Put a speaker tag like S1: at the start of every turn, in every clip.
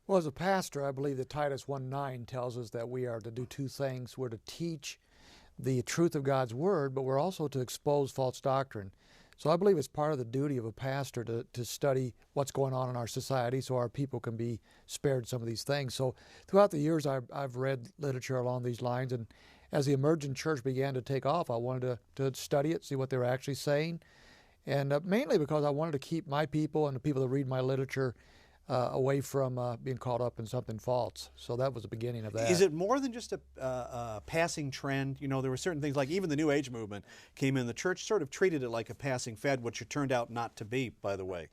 S1: Well, as a pastor, I believe that Titus 1:9 tells us that we are to do two things. We're to teach the truth of God's Word, but we're also to expose false doctrine. So I believe it's part of the duty of a pastor to study what's going on in our society so our people can be spared some of these things. So throughout the years, I've read literature along these lines, and as the Emergent church began to take off, I wanted to study it, see what they were actually saying, and mainly because I wanted to keep my people and the people that read my literature away from being caught up in something false. So that was the beginning of that.
S2: Is it more than just a passing trend? You know, there were certain things, like even the New Age movement came in. The church sort of treated it like a passing fad, which it turned out not to be, by the way.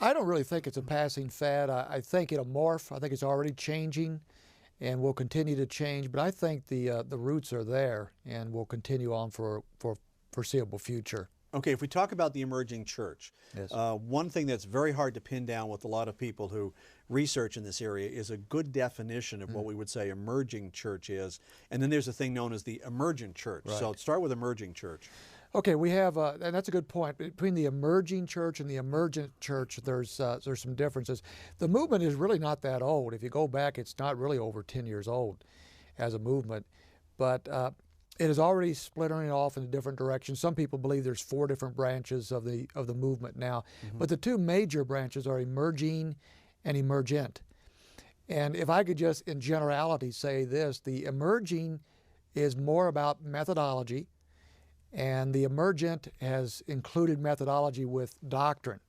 S1: I don't really think it's a passing fad. I think it'll morph. I think it's already changing and will continue to change. But I think the roots are there and will continue on for foreseeable future.
S2: Okay, if we talk about the emerging church,
S1: Yes.
S2: One thing that's very hard to pin down with a lot of people who research in this area is a good definition of what we would say emerging church is. And then there's a thing known as the emergent church.
S1: Right.
S2: So start with emerging church.
S1: Okay, we have, and that's a good point. Between the emerging church and the emergent church, there's some differences. The movement is really not that old. If you go back, it's not really over 10 years old as a movement. But it is already splintering off in different directions. Some people believe there's 4 different branches of the movement now. But the 2 major branches are emerging and emergent. And if I could just in generality say this, the emerging is more about methodology, and the emergent has included methodology with doctrine.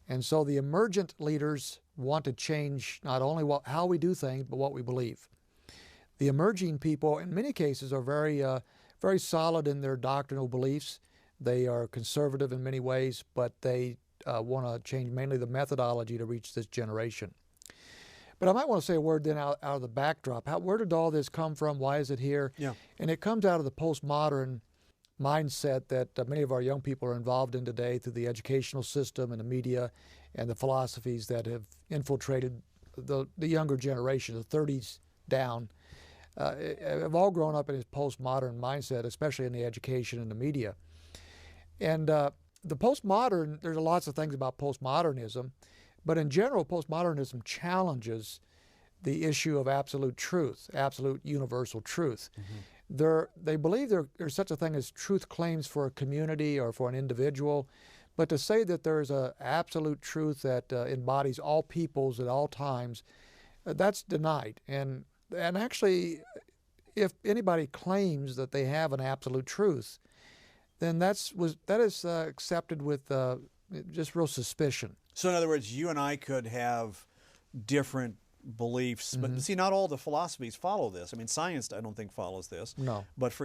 S1: And so the emergent leaders want to change not only how we do things, but what we believe. The emerging people, in many cases, are very solid in their doctrinal beliefs. They are conservative in many ways, but they want to change mainly the methodology to reach this generation. But I might want to say a word then out of the backdrop. Where did all this come from? Why is it here?
S2: Yeah.
S1: And it comes out of the postmodern mindset that many of our young people are involved in today through the educational system and the media and the philosophies that have infiltrated the younger generation, the 30s down. Have all grown up in this postmodern mindset, especially in the education and the media. And the postmodern, there's lots of things about postmodernism, but in general, postmodernism challenges the issue of absolute truth, absolute universal truth. They believe there's such a thing as truth claims for a community or for an individual, but to say that there's an absolute truth that embodies all peoples at all times, that's denied. And actually, if anybody claims that they have an absolute truth, then that is accepted with just real suspicion.
S2: So in other words, you and I could have different beliefs, but see, not all the philosophies follow this. I mean, science, I don't think, follows this.
S1: No.
S2: But for